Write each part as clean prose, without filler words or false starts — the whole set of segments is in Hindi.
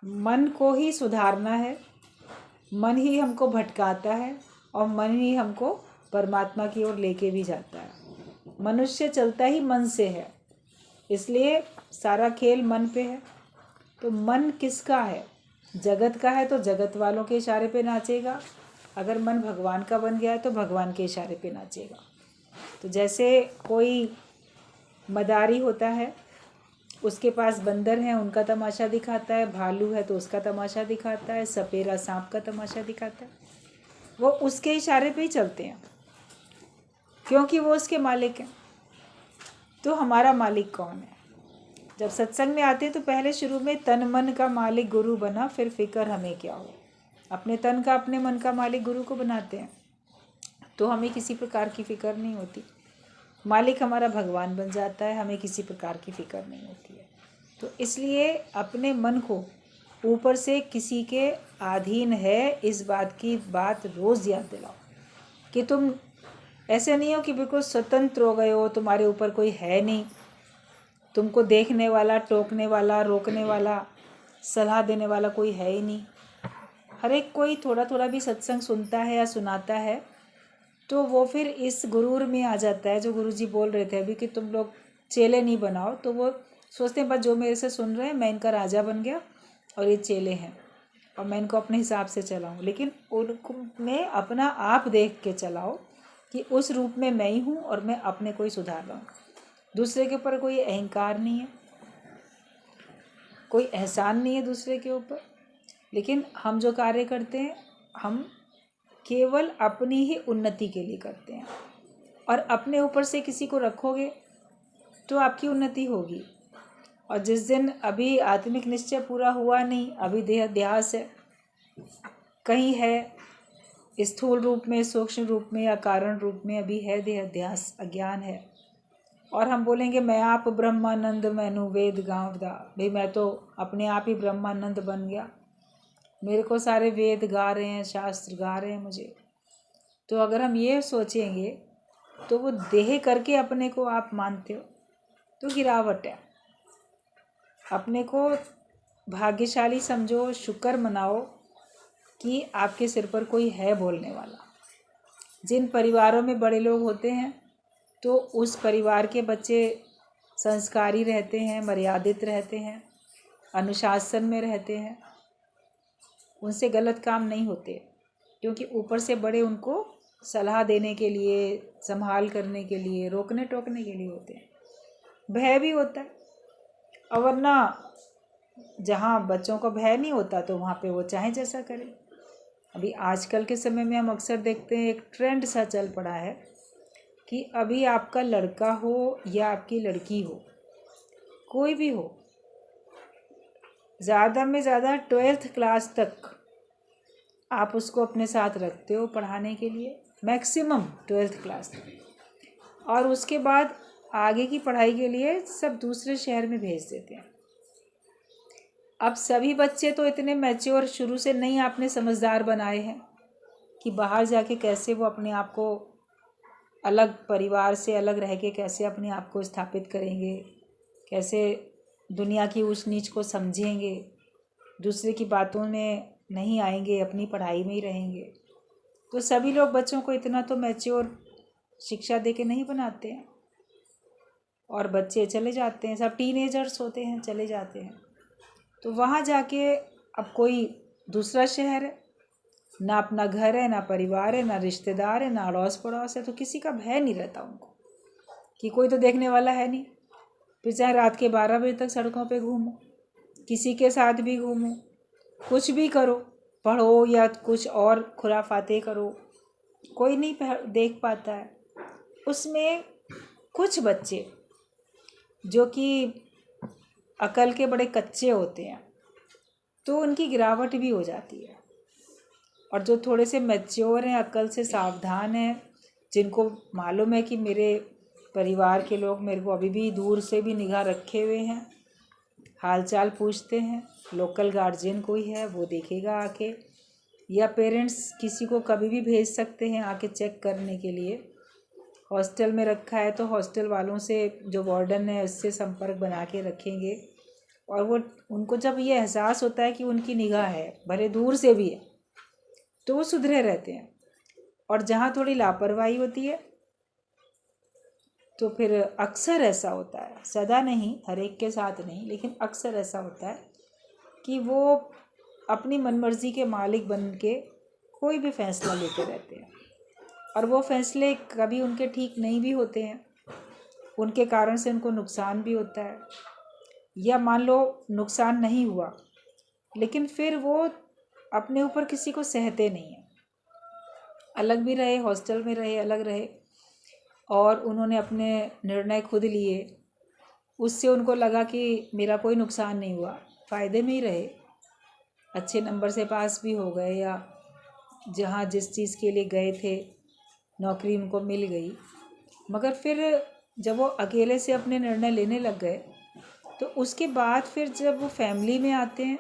मन को ही सुधारना है, मन ही हमको भटकाता है और मन ही हमको परमात्मा की ओर लेके भी जाता है। मनुष्य चलता ही मन से है, इसलिए सारा खेल मन पे है। तो मन किसका है? जगत का है तो जगत वालों के इशारे पे नाचेगा, अगर मन भगवान का बन गया है तो भगवान के इशारे पे नाचेगा। तो जैसे कोई मदारी होता है, उसके पास बंदर हैं, उनका तमाशा दिखाता है, भालू है तो उसका तमाशा दिखाता है, सपेरा सांप का तमाशा दिखाता है, वो उसके इशारे पे ही चलते हैं क्योंकि वो उसके मालिक हैं। तो हमारा मालिक कौन है? जब सत्संग में आते हैं तो पहले शुरू में तन मन का मालिक गुरु बना, फिर फिक्र हमें क्या हो। अपने तन का अपने मन का मालिक गुरु को बनाते हैं तो हमें किसी प्रकार की फ़िक्र नहीं होती। मालिक हमारा भगवान बन जाता है, हमें किसी प्रकार की फ़िक्र नहीं होती है। तो इसलिए अपने मन को ऊपर से किसी के अधीन है, इस बात की बात रोज़ याद दिलाओ कि तुम ऐसे नहीं हो कि बिल्कुल स्वतंत्र हो गए हो, तुम्हारे ऊपर कोई है नहीं, तुमको देखने वाला, टोकने वाला, रोकने वाला, सलाह देने वाला कोई है ही नहीं। हर एक कोई थोड़ा थोड़ा भी सत्संग सुनता है या सुनाता है तो वो फिर इस गुरूर में आ जाता है, जो गुरुजी बोल रहे थे अभी कि तुम लोग चेले नहीं बनाओ। तो वो सोचते हैं बस जो मेरे से सुन रहे हैं मैं इनका राजा बन गया और ये चेले हैं और मैं इनको अपने हिसाब से चलाऊं। लेकिन उनमें अपना आप देख के चलाओ कि उस रूप में मैं ही हूँ और मैं अपने को ही सुधार रहा हूँ। दूसरे के ऊपर कोई अहंकार नहीं है, कोई एहसान नहीं है दूसरे के ऊपर। लेकिन हम जो कार्य करते हैं हम केवल अपनी ही उन्नति के लिए करते हैं, और अपने ऊपर से किसी को रखोगे तो आपकी उन्नति होगी। और जिस दिन अभी आत्मिक निश्चय पूरा हुआ नहीं, अभी देह अध्यास है, कहीं है स्थूल रूप में, सूक्ष्म रूप में या कारण रूप में अभी है देह अध्यास, अज्ञान है, और हम बोलेंगे मैं आप ब्रह्मानंद मैनू वेद गाँवदा, भाई मैं तो अपने आप ही ब्रह्मानंद बन गया, मेरे को सारे वेद गा रहे हैं, शास्त्र गा रहे हैं मुझे। तो अगर हम ये सोचेंगे तो वो देह करके अपने को आप मानते हो तो गिरावट है। अपने को भाग्यशाली समझो, शुक्र मनाओ कि आपके सिर पर कोई है बोलने वाला। जिन परिवारों में बड़े लोग होते हैं तो उस परिवार के बच्चे संस्कारी रहते हैं, मर्यादित रहते हैं, अनुशासन में रहते हैं, उनसे गलत काम नहीं होते क्योंकि ऊपर से बड़े उनको सलाह देने के लिए, संभाल करने के लिए, रोकने टोकने के लिए होते हैं। भय भी होता है, और वरना जहाँ बच्चों को भय नहीं होता तो वहाँ पे वो चाहे जैसा करें। अभी आजकल के समय में हम अक्सर देखते हैं एक ट्रेंड सा चल पड़ा है कि अभी आपका लड़का हो या आपकी लड़की हो, कोई भी हो, ज़्यादा में ज़्यादा 12th क्लास तक आप उसको अपने साथ रखते हो पढ़ाने के लिए, मैक्सिमम 12th क्लास तक, और उसके बाद आगे की पढ़ाई के लिए सब दूसरे शहर में भेज देते हैं। अब सभी बच्चे तो इतने मैच्योर शुरू से नहीं आपने समझदार बनाए हैं कि बाहर जाके कैसे वो अपने आप को अलग परिवार से अलग रह के कैसे अपने आप को स्थापित करेंगे, कैसे दुनिया की ऊंच नीच को समझेंगे, दूसरे की बातों में नहीं आएंगे, अपनी पढ़ाई में ही रहेंगे। तो सभी लोग बच्चों को इतना तो मैच्योर शिक्षा दे के नहीं बनाते हैं, और बच्चे चले जाते हैं, सब टीनेजर्स होते हैं, चले जाते हैं। तो वहाँ जाके अब कोई दूसरा शहर है, ना अपना घर है, ना परिवार है, ना रिश्तेदार है, ना अड़ोस पड़ोस है, तो किसी का भय नहीं रहता उनको कि कोई तो देखने वाला है नहीं। फिर चाहे रात के 12 बजे तक सड़कों पे घूमो, किसी के साथ भी घूमो, कुछ भी करो, पढ़ो या कुछ और खुराफाते करो, कोई नहीं देख पाता है। उसमें कुछ बच्चे जो कि अकल के बड़े कच्चे होते हैं तो उनकी गिरावट भी हो जाती है, और जो थोड़े से मैच्योर हैं, अकल से सावधान हैं, जिनको मालूम है कि मेरे परिवार के लोग मेरे को अभी भी दूर से भी निगाह रखे हुए हैं, हालचाल पूछते हैं, लोकल गार्जियन कोई है वो देखेगा आके, या पेरेंट्स किसी को कभी भी भेज सकते हैं आके चेक करने के लिए। हॉस्टल में रखा है तो हॉस्टल वालों से, जो वार्डन है, उससे संपर्क बना के रखेंगे और वो उनको जब ये एहसास होता है कि उनकी निगाह है, भले दूर से भी है, तो वो सुधरे रहते हैं। और जहाँ थोड़ी लापरवाही होती है तो फिर अक्सर ऐसा होता है, सदा नहीं, हर एक के साथ नहीं, लेकिन अक्सर ऐसा होता है कि वो अपनी मनमर्जी के मालिक बन के कोई भी फैसला लेते रहते हैं, और वो फैसले कभी उनके ठीक नहीं भी होते हैं, उनके कारण से उनको नुकसान भी होता है। या मान लो नुकसान नहीं हुआ, लेकिन फिर वो अपने ऊपर किसी को सहते नहीं हैं। अलग भी रहे, हॉस्टल में रहे, अलग रहे, और उन्होंने अपने निर्णय खुद लिए, उससे उनको लगा कि मेरा कोई नुकसान नहीं हुआ, फ़ायदे में ही रहे, अच्छे नंबर से पास भी हो गए, या जहाँ जिस चीज़ के लिए गए थे नौकरी उनको मिल गई। मगर फिर जब वो अकेले से अपने निर्णय लेने लग गए, तो उसके बाद फिर जब वो फैमिली में आते हैं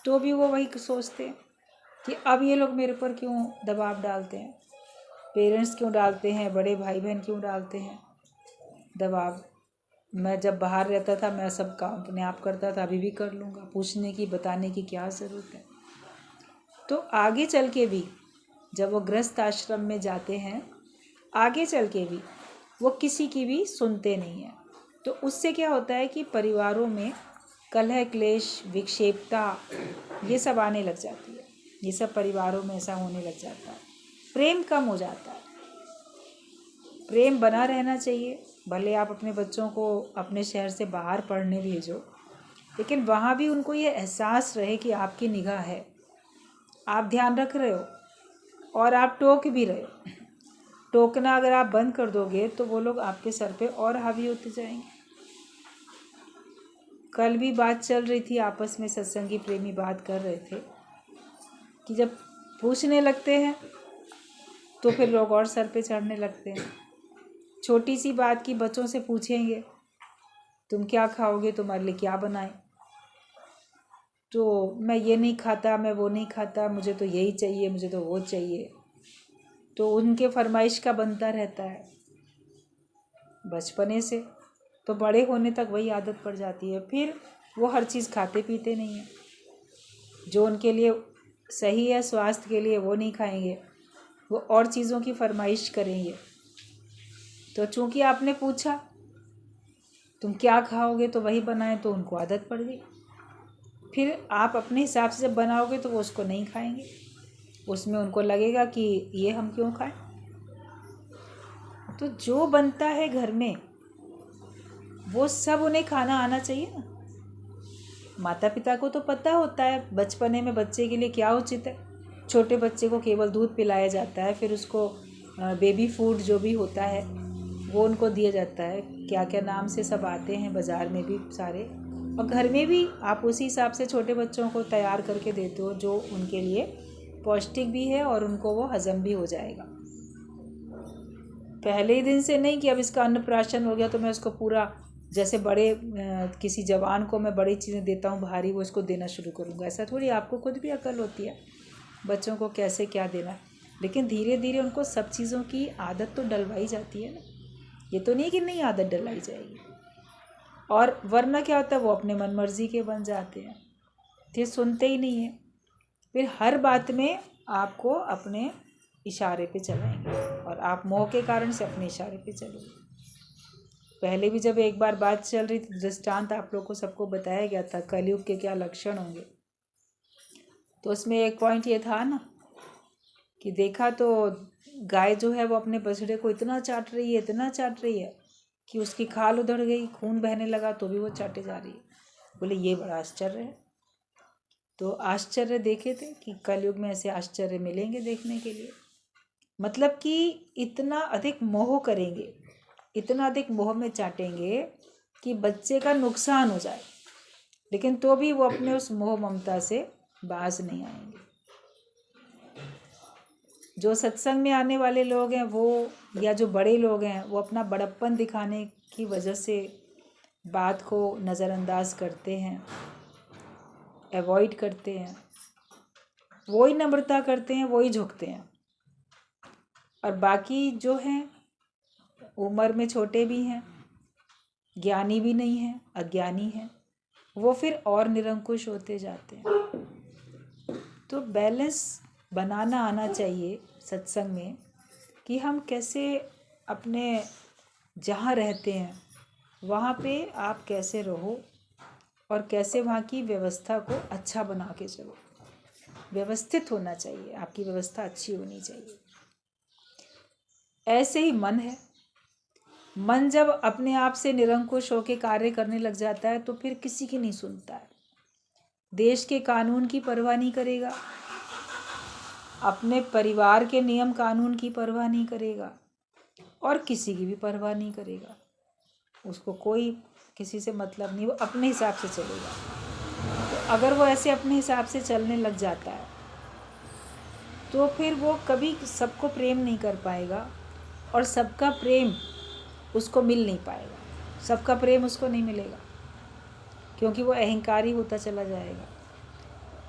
तो भी वो वही सोचते हैं कि अब ये लोग मेरे पर क्यों दबाव डालते हैं, पेरेंट्स क्यों डालते हैं, बड़े भाई बहन क्यों डालते हैं दबाव। मैं जब बाहर रहता था मैं सब काम अपने आप करता था, अभी भी कर लूँगा, पूछने की बताने की क्या ज़रूरत है। तो आगे चल के भी जब वो गृहस्थ आश्रम में जाते हैं, आगे चल के भी वो किसी की भी सुनते नहीं हैं। तो उससे क्या होता है कि परिवारों में कलह, क्लेश, विक्षेपता ये सब आने लग जाती है, ये सब परिवारों में ऐसा होने लग जाता है, प्रेम कम हो जाता है। प्रेम बना रहना चाहिए, भले आप अपने बच्चों को अपने शहर से बाहर पढ़ने भेजो, लेकिन वहाँ भी उनको ये एहसास रहे कि आपकी निगाह है, आप ध्यान रख रहे हो और आप टोक भी रहे हो। टोकना अगर आप बंद कर दोगे तो वो लोग आपके सर पे और हावी होते जाएंगे। कल भी बात चल रही थी, आपस में सत्संगी प्रेमी बात कर रहे थे कि जब पूछने लगते हैं तो फिर लोग और सर पे चढ़ने लगते हैं। छोटी सी बात की बच्चों से पूछेंगे तुम क्या खाओगे, तुम्हारे लिए क्या बनाएं, तो मैं ये नहीं खाता, मैं वो नहीं खाता, मुझे तो यही चाहिए, मुझे तो वो चाहिए। तो उनके फरमाइश का बनता रहता है बचपने से, तो बड़े होने तक वही आदत पड़ जाती है। फिर वो हर चीज़ खाते पीते नहीं हैं, जो उनके लिए सही है स्वास्थ्य के लिए वो नहीं खाएंगे, वो और चीज़ों की फरमाइश करेंगे। तो चूंकि आपने पूछा तुम क्या खाओगे तो वही बनाएं, तो उनको आदत पड़ गई। फिर आप अपने हिसाब से जब बनाओगे तो वो उसको नहीं खाएंगे, उसमें उनको लगेगा कि ये हम क्यों खाएं। तो जो बनता है घर में वो सब उन्हें खाना आना चाहिए ना। माता पिता को तो पता होता है बचपने में बच्चे के लिए क्या उचित है। छोटे बच्चे को केवल दूध पिलाया जाता है, फिर उसको बेबी फूड जो भी होता है वो उनको दिया जाता है, क्या क्या नाम से सब आते हैं बाज़ार में भी सारे, और घर में भी आप उसी हिसाब से छोटे बच्चों को तैयार करके देते हो जो उनके लिए पौष्टिक भी है और उनको वो हजम भी हो जाएगा। पहले ही दिन से नहीं कि अब इसका अन्नप्राशन हो गया तो मैं उसको पूरा, जैसे बड़े किसी जवान को मैं बड़ी चीज़ें देता हूँ भारी, वो इसको देना शुरू करूँगा। ऐसा थोड़ी, आपको खुद भी अकल होती है बच्चों को कैसे क्या देना है, लेकिन धीरे धीरे उनको सब चीज़ों की आदत तो डलवाई जाती है ना। ये तो नहीं कि नहीं आदत डलाई जाएगी, और वरना क्या होता है वो अपने मन मर्जी के बन जाते हैं, ये सुनते ही नहीं है। फिर हर बात में आपको अपने इशारे पे चलाएंगे और आप मोह के कारण से अपने इशारे पे चलोगे। पहले भी जब एक बार बात चल रही थी, दृष्टांत आप लोग को सबको बताया गया था कलयुग के क्या लक्षण होंगे, तो उसमें एक पॉइंट ये था ना कि देखा तो गाय जो है वो अपने बछड़े को इतना चाट रही है, इतना चाट रही है कि उसकी खाल उधड़ गई, खून बहने लगा, तो भी वो चाटे जा रही है। बोले ये बड़ा आश्चर्य है। तो आश्चर्य देखे थे कि कलयुग में ऐसे आश्चर्य मिलेंगे देखने के लिए। मतलब कि इतना अधिक मोह करेंगे, इतना अधिक मोह में चाटेंगे कि बच्चे का नुकसान हो जाए, लेकिन तो भी वो अपने उस मोह ममता से बाज नहीं आएंगे। जो सत्संग में आने वाले लोग हैं वो, या जो बड़े लोग हैं वो अपना बड़प्पन दिखाने की वजह से बात को नज़रअंदाज करते हैं, अवॉइड करते हैं, वही नम्रता करते हैं, वही झुकते हैं। और बाकी जो हैं उम्र में छोटे भी हैं, ज्ञानी भी नहीं हैं, अज्ञानी हैं, वो फिर और निरंकुश होते जाते हैं। तो बैलेंस बनाना आना चाहिए सत्संग में कि हम कैसे अपने जहाँ रहते हैं वहाँ पे आप कैसे रहो और कैसे वहाँ की व्यवस्था को अच्छा बना के चलो। व्यवस्थित होना चाहिए, आपकी व्यवस्था अच्छी होनी चाहिए। ऐसे ही मन है। मन जब अपने आप से निरंकुश होकर कार्य करने लग जाता है तो फिर किसी की नहीं सुनता है। देश के कानून की परवाह नहीं करेगा, अपने परिवार के नियम कानून की परवाह नहीं करेगा और किसी की भी परवाह नहीं करेगा। उसको कोई किसी से मतलब नहीं, वो अपने हिसाब से चलेगा। तो अगर वो ऐसे अपने हिसाब से चलने लग जाता है तो फिर वो कभी सबको प्रेम नहीं कर पाएगा और सबका प्रेम उसको मिल नहीं पाएगा। सबका प्रेम उसको नहीं मिलेगा क्योंकि वो अहंकारी होता चला जाएगा।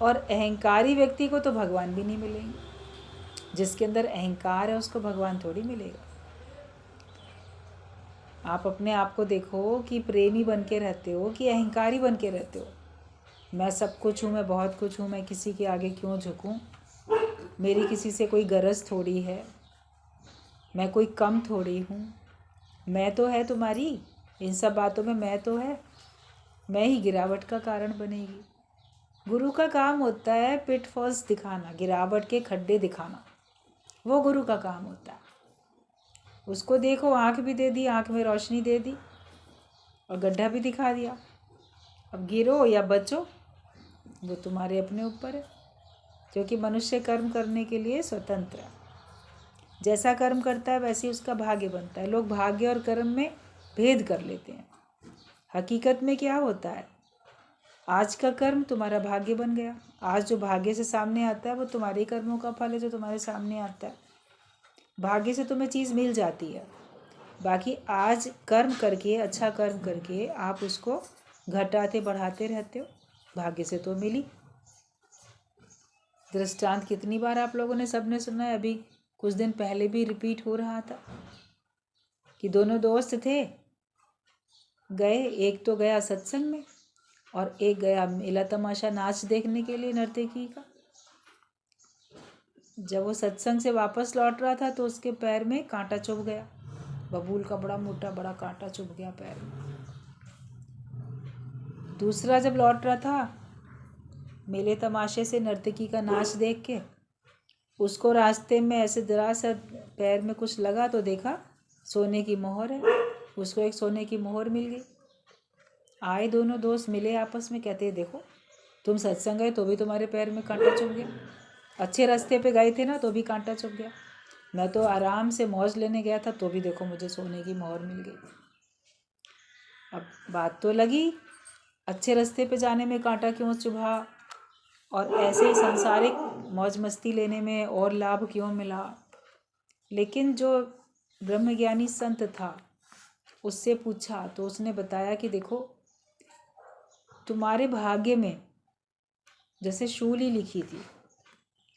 और अहंकारी व्यक्ति को तो भगवान भी नहीं मिलेंगे। जिसके अंदर अहंकार है उसको भगवान थोड़ी मिलेगा। आप अपने आप को देखो कि प्रेमी बन के रहते हो कि अहंकारी बन के रहते हो। मैं सब कुछ हूँ, मैं बहुत कुछ हूँ, मैं किसी के आगे क्यों झुकूँ, मेरी किसी से कोई गरज थोड़ी है, मैं कोई कम थोड़ी हूँ, मैं तो है तुम्हारी, इन सब बातों में मैं तो है, मैं ही गिरावट का कारण बनेगी। गुरु का काम होता है पिटफॉल्स दिखाना, गिरावट के खड्डे दिखाना, वो गुरु का काम होता है। उसको देखो, आँख भी दे दी, आँख में रोशनी दे दी और गड्ढा भी दिखा दिया। अब गिरो या बचो वो तुम्हारे अपने ऊपर है, क्योंकि मनुष्य कर्म करने के लिए स्वतंत्र है। जैसा कर्म करता है वैसे ही उसका भाग्य बनता है। लोग भाग्य और कर्म में भेद कर लेते हैं। हकीकत में क्या होता है, आज का कर्म तुम्हारा भाग्य बन गया। आज जो भाग्य से सामने आता है वो तुम्हारे कर्मों का फल है जो तुम्हारे सामने आता है। भाग्य से तुम्हें चीज़ मिल जाती है, बाकी आज कर्म करके, अच्छा कर्म करके आप उसको घटाते बढ़ाते रहते हो। भाग्य से तो मिली। दृष्टांत कितनी बार आप लोगों ने सबने सुना है, अभी कुछ दिन पहले भी रिपीट हो रहा था कि दोनों दोस्त थे, गए, एक तो गया सत्संग में और एक गया मेला तमाशा नाच देखने के लिए नर्तकी का। जब वो सत्संग से वापस लौट रहा था तो उसके पैर में कांटा चुभ गया, बबूल का बड़ा मोटा बड़ा कांटा चुभ गया पैर में। दूसरा जब लौट रहा था मेले तमाशे से, नर्तकी का नाच देख के, उसको रास्ते में ऐसे जरा सा पैर में कुछ लगा तो देखा सोने की मोहर है। उसको एक सोने की मोहर मिल गई। आए दोनों दोस्त, मिले आपस में, कहते देखो तुम सत्संग गए तो भी तुम्हारे पैर में कांटा चुभ गया, अच्छे रास्ते पे गए थे ना तो भी कांटा चुभ गया, मैं तो आराम से मौज लेने गया था तो भी देखो मुझे सोने की मोहर मिल गई। अब बात तो लगी, अच्छे रास्ते पे जाने में कांटा क्यों चुभा और ऐसे ही सांसारिक मौज मस्ती लेने में और लाभ क्यों मिला। लेकिन जो ब्रह्मज्ञानी संत था उससे पूछा तो उसने बताया कि देखो तुम्हारे भाग्य में जैसे शूली लिखी थी,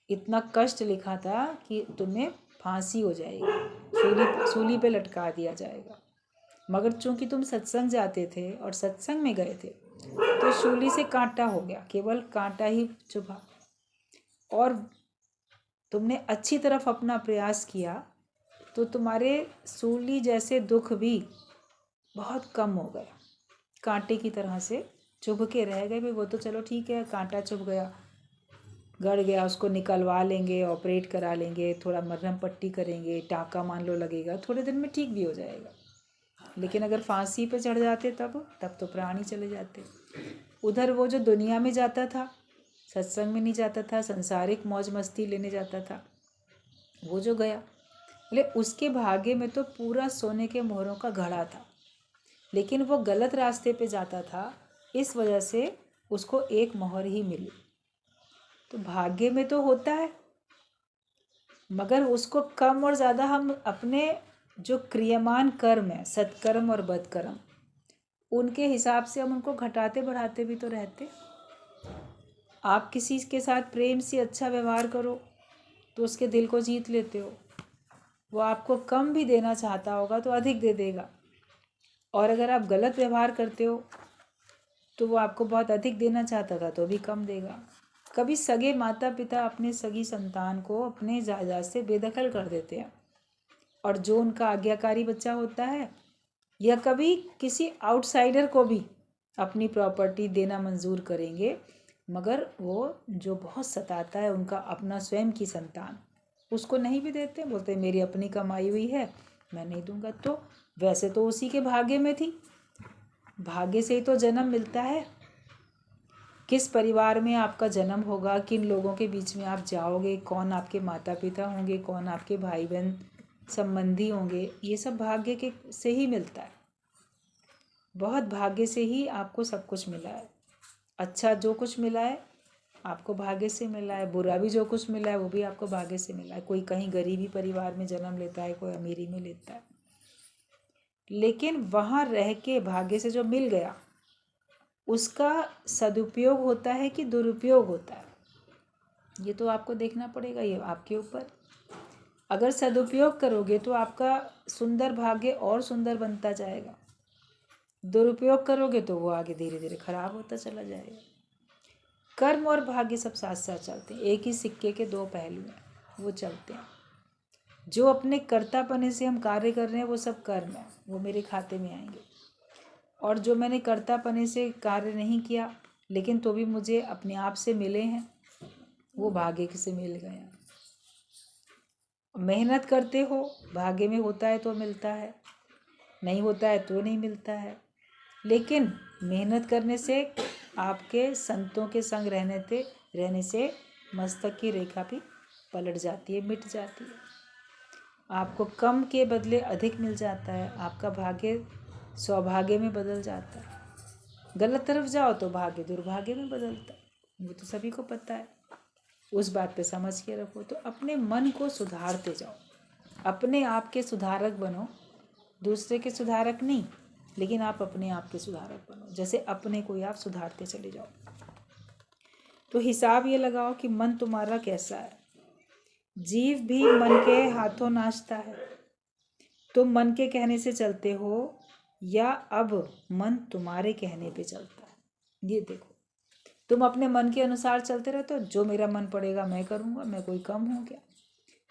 इतना कष्ट लिखा था कि तुम्हें फांसी हो जाएगी, सूली पे लटका दिया जाएगा। मगर चूंकि तुम सत्संग जाते थे और सत्संग में गए थे तो शूली से कांटा हो गया, केवल कांटा ही चुभा और तुमने अच्छी तरफ अपना प्रयास किया तो तुम्हारे सूली जैसे दुख भी बहुत कम हो गए, कांटे की तरह से चुभ के रह गए भी। वो तो चलो ठीक है, कांटा चुभ गया, गड़ गया, उसको निकलवा लेंगे, ऑपरेट करा लेंगे, थोड़ा मरहम पट्टी करेंगे, टाँका मान लो लगेगा, थोड़े दिन में ठीक भी हो जाएगा। लेकिन अगर फांसी पे चढ़ जाते तब तो प्राण ही चले जाते। उधर वो जो दुनिया में जाता था, सत्संग में नहीं जाता था, संसारिक मौज मस्ती लेने जाता था, वो जो गया, बोले उसके भाग्य में तो पूरा सोने के मोहरों का घड़ा था, लेकिन वो गलत रास्ते पे जाता था, इस वजह से उसको एक मोहर ही मिली। तो भाग्य में तो होता है, मगर उसको कम और ज़्यादा हम अपने जो क्रियमान कर्म है, सत्कर्म और बदकर्म, उनके हिसाब से हम उनको घटाते बढ़ाते भी तो रहते। आप किसी के साथ प्रेम से अच्छा व्यवहार करो तो उसके दिल को जीत लेते हो। वो आपको कम भी देना चाहता होगा तो अधिक दे देगा। और अगर आप गलत व्यवहार करते हो तो वो आपको बहुत अधिक देना चाहता था तो भी कम देगा। कभी सगे माता पिता अपने सगी संतान को अपने जायदाद से बेदखल कर देते हैं, और जो उनका आज्ञाकारी बच्चा होता है, या कभी किसी आउटसाइडर को भी अपनी प्रॉपर्टी देना मंजूर करेंगे, मगर वो जो बहुत सताता है उनका अपना स्वयं की संतान, उसको नहीं भी देते। बोलते मेरी अपनी कमाई हुई है, मैं नहीं दूंगा। तो वैसे तो उसी के भाग्य में थी, भाग्य से ही तो जन्म मिलता है। किस परिवार में आपका जन्म होगा, किन लोगों के बीच में आप जाओगे, कौन आपके माता पिता होंगे, कौन आपके भाई बहन संबंधी होंगे, ये सब भाग्य के से ही मिलता है। बहुत भाग्य से ही आपको सब कुछ मिला है। अच्छा जो कुछ मिला है आपको भाग्य से मिला है, बुरा भी जो कुछ मिला है वो भी आपको भाग्य से मिला है। कोई कहीं गरीबी परिवार में जन्म लेता है, कोई अमीरी में लेता है, लेकिन वहाँ रह के भाग्य से जो मिल गया उसका सदुपयोग होता है कि दुरुपयोग होता है, ये तो आपको देखना पड़ेगा, ये आपके ऊपर। अगर सदुपयोग करोगे तो आपका सुंदर भाग्य और सुंदर बनता जाएगा, दुरुपयोग करोगे तो वो आगे धीरे धीरे खराब होता चला जाएगा। कर्म और भाग्य सब साथ साथ चलते हैं, एक ही सिक्के के दो पहलू हैं, वो चलते हैं। जो अपने कर्तापने से हम कार्य कर रहे हैं वो सब कर्म है, वो मेरे खाते में आएंगे। और जो मैंने कर्तापने से कार्य नहीं किया लेकिन तो भी मुझे अपने आप से मिले हैं, वो भाग्य से मिल गए हैं। मेहनत करते हो, भाग्य में होता है तो मिलता है, नहीं होता है तो नहीं मिलता है। लेकिन मेहनत करने से, आपके संतों के संग रहने से मस्तक की रेखा भी पलट जाती है, मिट जाती है। आपको कम के बदले अधिक मिल जाता है, आपका भाग्य सौभाग्य में बदल जाता है। गलत तरफ जाओ तो भाग्य दुर्भाग्य में बदलता है, वो तो सभी को पता है। उस बात पे समझ के रखो। तो अपने मन को सुधारते जाओ, अपने आप के सुधारक बनो, दूसरे के सुधारक नहीं, लेकिन आप अपने आप के सुधारक बनो। जैसे अपने को आप सुधारते चले जाओ। तो हिसाब ये लगाओ कि मन तुम्हारा कैसा है। जीव भी मन के हाथों नाचता है। तुम मन के कहने से चलते हो या अब मन तुम्हारे कहने पे चलता है, ये देखो। तुम अपने मन के अनुसार चलते रहते हो, जो मेरा मन पड़ेगा मैं करूँगा, मैं कोई कम हूँ क्या?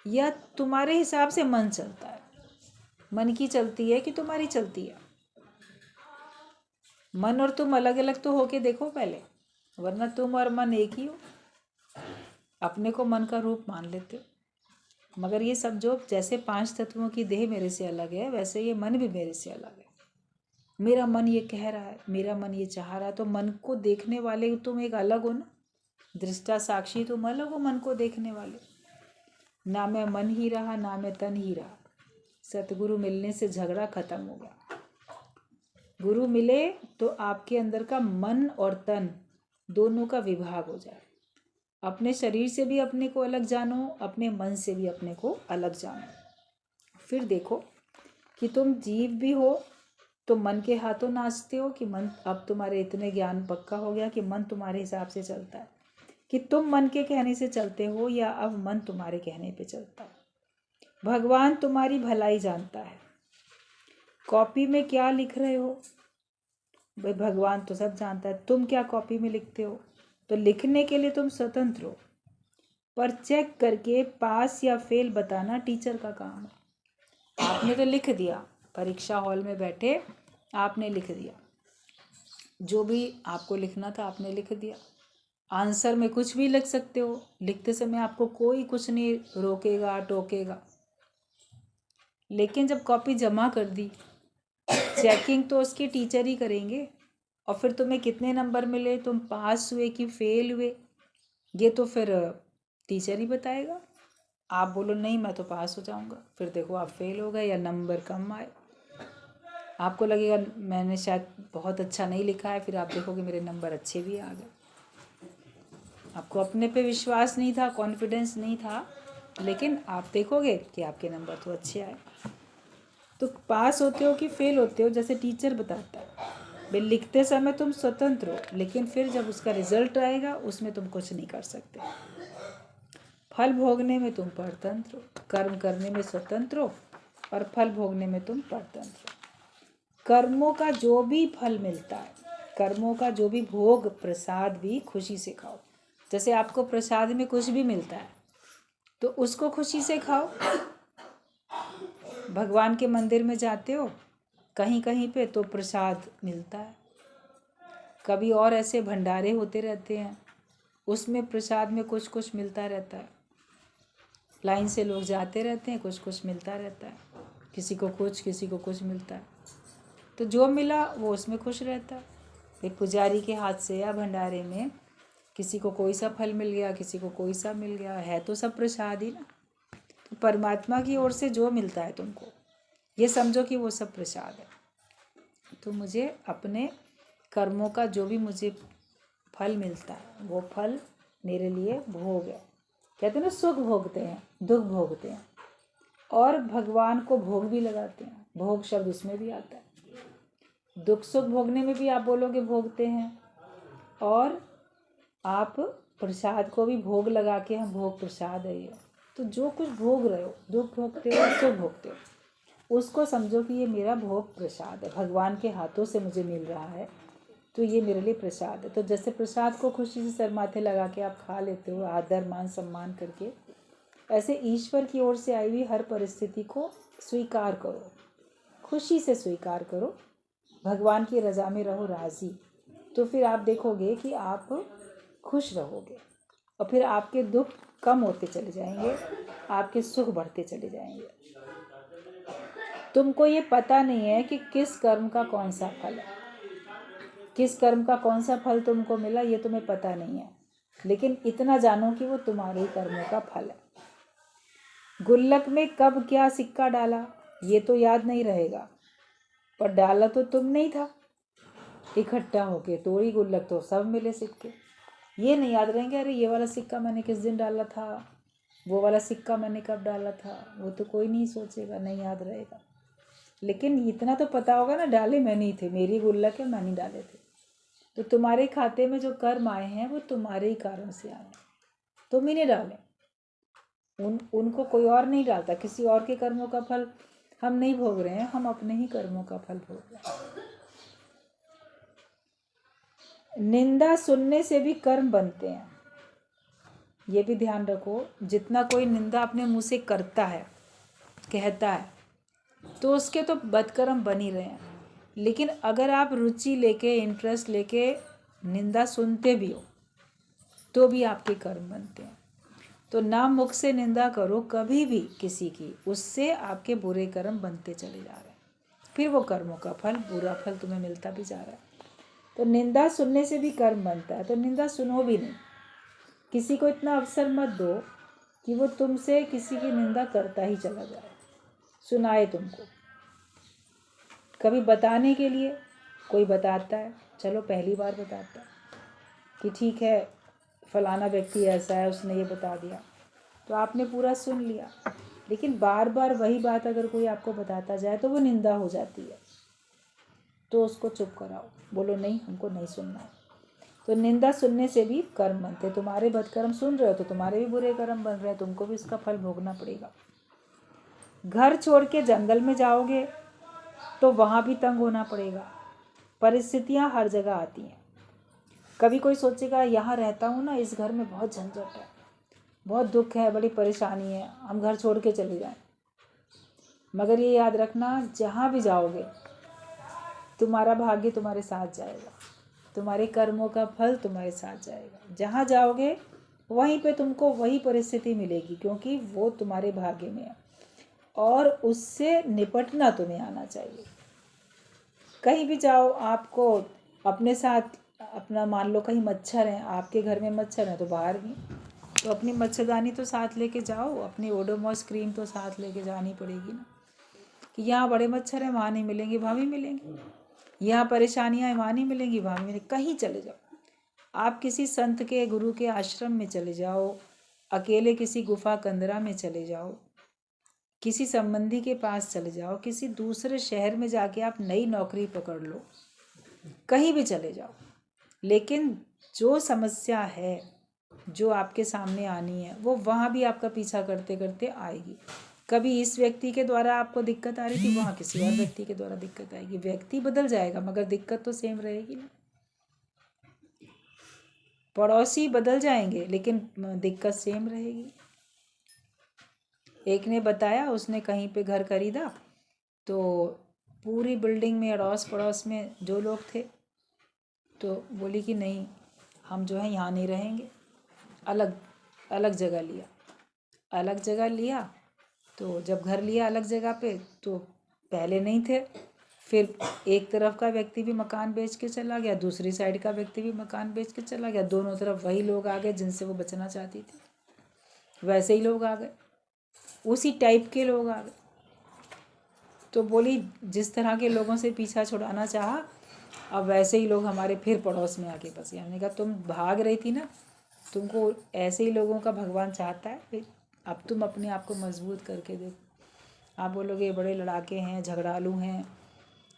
या तुम्हारे हिसाब से मन चलता है, मन की चलती है कि तुम्हारी चलती है? मन और तुम अलग अलग तो होके देखो पहले, वरना तुम और मन एक ही हो। अपने को मन का रूप मान लेते हो, मगर ये सब जो जैसे 5 तत्वों की देह मेरे से अलग है, वैसे ये मन भी मेरे से अलग है। मेरा मन ये कह रहा है, मेरा मन ये चाह रहा है, तो मन को देखने वाले तुम एक अलग हो ना, दृष्टा साक्षी तुम अलग हो मन को देखने वाले। ना मैं मन ही रहा, ना मैं तन ही रहा। सतगुरु मिलने से झगड़ा खत्म हो गया। गुरु मिले तो आपके अंदर का मन और तन दोनों का विभाग हो जाए। अपने शरीर से भी अपने को अलग जानो, अपने मन से भी अपने को अलग जानो। फिर देखो कि तुम जीव भी हो तो मन के हाथों नाचते हो, कि मन, अब तुम्हारे इतने ज्ञान पक्का हो गया कि मन तुम्हारे हिसाब से चलता है, कि तुम मन के कहने से चलते हो या अब मन तुम्हारे कहने पे चलता है। भगवान तुम्हारी भलाई जानता है। कॉपी में क्या लिख रहे हो भाई, भगवान तो सब जानता है। तुम क्या कॉपी में लिखते हो? तो लिखने के लिए तुम स्वतंत्र हो, पर चेक करके पास या फेल बताना टीचर का काम है। आपने तो लिख दिया, परीक्षा हॉल में बैठे आपने लिख दिया, जो भी आपको लिखना था आपने लिख दिया। आंसर में कुछ भी लिख सकते हो, लिखते समय आपको कोई कुछ नहीं रोकेगा टोकेगा। लेकिन जब कॉपी जमा कर दी, चेकिंग तो उसके टीचर ही करेंगे, और फिर तुम्हें कितने नंबर मिले, तुम पास हुए कि फेल हुए, ये तो फिर टीचर ही बताएगा। आप बोलो नहीं मैं तो पास हो जाऊंगा, फिर देखो आप फेल हो गए या नंबर कम आए। आपको लगेगा मैंने शायद बहुत अच्छा नहीं लिखा है, फिर आप देखोगे मेरे नंबर अच्छे भी आ गए। आपको अपने पे विश्वास नहीं था, कॉन्फिडेंस नहीं था, लेकिन आप देखोगे कि आपके नंबर तो अच्छे आए। तो पास होते हो कि फेल होते हो, जैसे टीचर बताता है। भाई लिखते समय तुम स्वतंत्र हो, लेकिन फिर जब उसका रिजल्ट आएगा उसमें तुम कुछ नहीं कर सकते। फल भोगने में तुम परतंत्र हो, कर्म करने में स्वतंत्र हो, और फल भोगने में तुम परतंत्र हो। कर्मों का जो भी फल मिलता है, कर्मों का जो भी भोग प्रसाद भी खुशी से खाओ। जैसे आपको प्रसाद में कुछ भी मिलता है तो उसको खुशी से खाओ। भगवान के मंदिर में जाते हो कहीं कहीं पे तो प्रसाद मिलता है, कभी और ऐसे भंडारे होते रहते हैं उसमें प्रसाद में कुछ कुछ मिलता रहता है। लाइन से लोग जाते रहते हैं, कुछ कुछ मिलता रहता है, किसी को कुछ किसी को कुछ मिलता है। तो जो मिला वो उसमें खुश रहता है। एक पुजारी के हाथ से या भंडारे में किसी को कोई सा फल मिल गया, किसी को कोई सा मिल गया, है तो सब प्रसाद ही ना। तो परमात्मा की ओर से जो मिलता है तुमको ये समझो कि वो सब प्रसाद है। तो मुझे अपने कर्मों का जो भी मुझे फल मिलता है वो फल मेरे लिए भोग है। कहते हैं ना, सुख भोगते हैं दुख भोगते हैं, और भगवान को भोग भी लगाते हैं। भोग शब्द उसमें भी आता है। दुख सुख भोगने में भी आप बोलोगे भोगते हैं, और आप प्रसाद को भी भोग लगा के हम भोग प्रसाद है ये। तो जो कुछ भोग रहे हो, दुख भोगते हो सुख भोगते हो, उसको समझो कि ये मेरा भोग प्रसाद है, भगवान के हाथों से मुझे मिल रहा है तो ये मेरे लिए प्रसाद है। तो जैसे प्रसाद को खुशी से सर माथे लगा के आप खा लेते हो आदर मान सम्मान करके, ऐसे ईश्वर की ओर से आई हुई हर परिस्थिति को स्वीकार करो, खुशी से स्वीकार करो, भगवान की रज़ा में रहो राज़ी। तो फिर आप देखोगे कि आप खुश रहोगे और फिर आपके दुख कम होते चले जाएंगे, आपके सुख बढ़ते चले जाएंगे। तुमको ये पता नहीं है कि किस कर्म का कौन सा फल है, किस कर्म का कौन सा फल तुमको मिला ये तुम्हें पता नहीं है, लेकिन इतना जानो कि वो तुम्हारे ही कर्मों का फल है। गुल्लक में कब क्या सिक्का डाला ये तो याद नहीं रहेगा, पर डाला तो तुम नहीं था, इकट्ठा होके तोड़ी गुल्लक तो सब मिले सिक्के। ये नहीं याद रहेंगे, अरे ये वाला सिक्का मैंने किस दिन डाला था, वो वाला सिक्का मैंने कब डाला था, वो तो कोई नहीं सोचेगा, नहीं याद रहेगा। लेकिन इतना तो पता होगा ना, डाले मैंने ही थे, मेरी गुल्लक है, मैंने डाले थे। तो तुम्हारे खाते में जो कर्म आए हैं वो तुम्हारे ही कारण से आए हैं, तुम ही नहीं डाले, उनको कोई और नहीं डालता। किसी और के कर्मों का फल हम नहीं भोग रहे हैं, हम अपने ही कर्मों का फल भोग रहे हैं। निंदा सुनने से भी कर्म बनते हैं, ये भी ध्यान रखो। जितना कोई निंदा अपने मुंह से करता है, कहता है, तो उसके तो बदकर्म बन ही रहे हैं। लेकिन अगर आप रुचि लेके इंटरेस्ट लेके निंदा सुनते भी हो तो भी आपके कर्म बनते हैं। तो ना मुख से निंदा करो कभी भी किसी की, उससे आपके बुरे कर्म बनते चले जा रहे हैं, फिर वो कर्मों का फल, बुरा फल तुम्हें मिलता भी जा रहा है। तो निंदा सुनने से भी कर्म बनता है, तो निंदा सुनो भी नहीं। किसी को इतना अवसर मत दो कि वो तुमसे किसी की निंदा करता ही चला जाए, सुनाए तुमको। कभी बताने के लिए कोई बताता है, चलो पहली बार बताता है कि ठीक है फलाना व्यक्ति ऐसा है, उसने ये बता दिया, तो आपने पूरा सुन लिया। लेकिन बार बार वही बात अगर कोई आपको बताता जाए तो वो निंदा हो जाती है, तो उसको चुप कराओ, बोलो नहीं हमको नहीं सुनना है। तो निंदा सुनने से भी कर्म बनते। तुम्हारे बदकर्म सुन रहे हो तो तुम्हारे भी बुरे कर्म बन रहे हैं, तुमको भी इसका फल भोगना पड़ेगा। घर छोड़ के जंगल में जाओगे तो वहाँ भी तंग होना पड़ेगा। परिस्थितियाँ हर जगह आती हैं। कभी कोई सोचेगा यहाँ रहता हूँ ना, इस घर में बहुत झंझट है, बहुत दुख है, बड़ी परेशानी है, हम घर छोड़ के चले जाएं। मगर ये याद रखना, जहाँ भी जाओगे तुम्हारा भाग्य तुम्हारे साथ जाएगा, तुम्हारे कर्मों का फल तुम्हारे साथ जाएगा। जहाँ जाओगे वहीं पे तुमको वही परिस्थिति मिलेगी, क्योंकि वो तुम्हारे भाग्य में है और उससे निपटना तुम्हें आना चाहिए। कहीं भी जाओ, आपको अपने साथ अपना, मान लो कहीं मच्छर हैं, आपके घर में मच्छर हैं तो बाहर भी, तो अपनी मच्छरदानी तो साथ लेके जाओ, अपनी ओडोमॉस क्रीम तो साथ लेके जानी पड़ेगी ना, कि यहाँ बड़े मच्छर हैं वहाँ नहीं मिलेंगे, वहाँ भी मिलेंगे, यहाँ परेशानियाँ वहाँ नहीं मिलेंगी, वहाँ भी मिलेंगी। कहीं चले जाओ, आप किसी संत के गुरु के आश्रम में चले जाओ, अकेले किसी गुफा कंदरा में चले जाओ, किसी संबंधी के पास चले जाओ, किसी दूसरे शहर में जाके आप नई नौकरी पकड़ लो, कहीं भी चले जाओ, लेकिन जो समस्या है जो आपके सामने आनी है वो वहाँ भी आपका पीछा करते करते आएगी। कभी इस व्यक्ति के द्वारा आपको दिक्कत आ रही थी, वहाँ किसी और व्यक्ति के द्वारा दिक्कत आएगी। व्यक्ति बदल जाएगा मगर दिक्कत तो सेम रहेगी ना। पड़ोसी बदल जाएंगे लेकिन दिक्कत सेम रहेगी। एक ने बताया, उसने कहीं पे घर खरीदा तो पूरी बिल्डिंग में अड़ोस पड़ोस में जो लोग थे तो बोली कि नहीं, हम जो है यहाँ नहीं रहेंगे, अलग अलग जगह लिया। अलग जगह लिया तो जब घर लिया अलग जगह पे तो पहले नहीं थे, फिर एक तरफ का व्यक्ति भी मकान बेच के चला गया, दूसरी साइड का व्यक्ति भी मकान बेच के चला गया। दोनों तरफ वही लोग आ गए जिनसे वो बचना चाहती थी, वैसे ही लोग आ गए, उसी टाइप के लोग आ गए। तो बोली जिस तरह के लोगों से पीछा छुड़ाना चाहा, अब वैसे ही लोग हमारे फिर पड़ोस में आके बस गए। हमने कहा तुम भाग रही थी ना, तुमको ऐसे ही लोगों का भगवान चाहता है, फिर अब तुम अपने आप को मजबूत करके देखो। आप बोलोगे ये बड़े लड़ाके हैं, झगड़ालू हैं,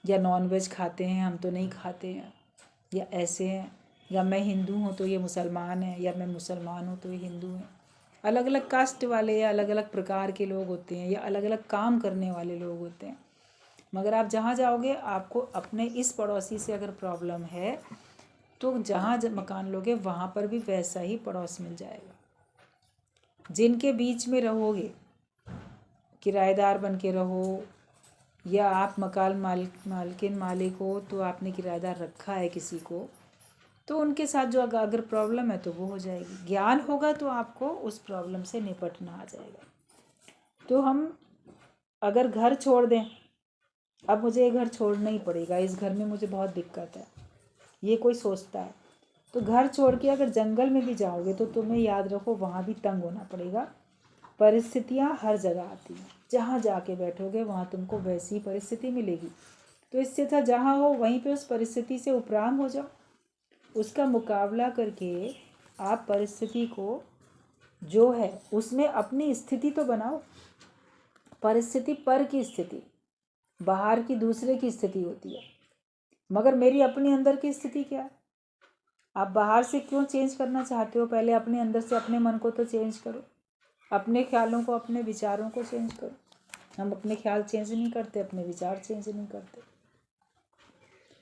या नॉनवेज खाते हैं, हम तो नहीं खाते हैं, या ऐसे हैं, या मैं हिंदू हूँ तो ये मुसलमान है, या मैं मुसलमान हूँ तो ये हिंदू हैं। अलग अलग कास्ट वाले या अलग अलग प्रकार के लोग होते हैं, या अलग अलग काम करने वाले लोग होते हैं। मगर आप जहाँ जाओगे, आपको अपने इस पड़ोसी से अगर प्रॉब्लम है तो जहाँ मकान लोगे वहाँ पर भी वैसा ही पड़ोस मिल जाएगा। जिनके बीच में रहोगे, किराएदार बन के रहो या आप मकान मालकिन मालिक हो तो आपने किराएदार रखा है किसी को, तो उनके साथ जो अगर प्रॉब्लम है तो वो हो जाएगी। ज्ञान होगा तो आपको उस प्रॉब्लम से निपटना आ जाएगा। तो हम अगर घर छोड़ दें, अब मुझे ये घर छोड़ना ही पड़ेगा, इस घर में मुझे बहुत दिक्कत है, ये कोई सोचता है, तो घर छोड़ के अगर जंगल में भी जाओगे तो तुम्हें याद रखो वहाँ भी तंग होना पड़ेगा। परिस्थितियाँ हर जगह आती हैं, जहाँ जाके बैठोगे वहाँ तुमको वैसी परिस्थिति मिलेगी। तो इससे अच्छा जहाँ हो वहीं पे उस परिस्थिति से उपराम हो जाओ, उसका मुकाबला करके आप परिस्थिति को जो है उसमें अपनी स्थिति तो बनाओ। परिस्थिति पर की स्थिति, बाहर की दूसरे की स्थिति होती है, मगर मेरी अपने अंदर की स्थिति क्या है? आप बाहर से क्यों चेंज करना चाहते हो? पहले अपने अंदर से अपने मन को तो चेंज करो, अपने ख्यालों को, अपने विचारों को चेंज करो। हम अपने ख्याल चेंज नहीं करते, अपने विचार चेंज नहीं करते।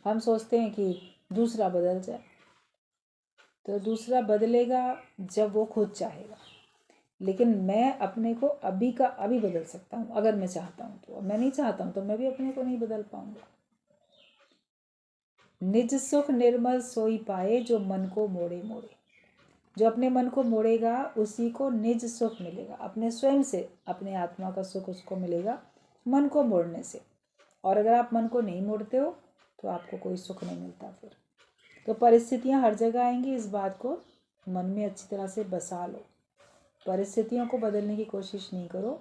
हम सोचते हैं कि दूसरा बदल जाए, तो दूसरा बदलेगा जब वो खुद चाहेगा, लेकिन मैं अपने को अभी का अभी बदल सकता हूँ अगर मैं चाहता हूँ तो। मैं नहीं चाहता हूँ तो मैं भी अपने को नहीं बदल पाऊंगा। निज सुख निर्मल सोई पाए, जो मन को मोड़े मोड़े। जो अपने मन को मोड़ेगा उसी को निज सुख मिलेगा, अपने स्वयं से अपने आत्मा का सुख उसको मिलेगा मन को मोड़ने से। और अगर आप मन को नहीं मोड़ते हो तो आपको कोई सुख नहीं मिलता। फिर तो परिस्थितियाँ हर जगह आएंगी, इस बात को मन में अच्छी तरह से बसा लो। परिस्थितियों को बदलने की कोशिश नहीं करो,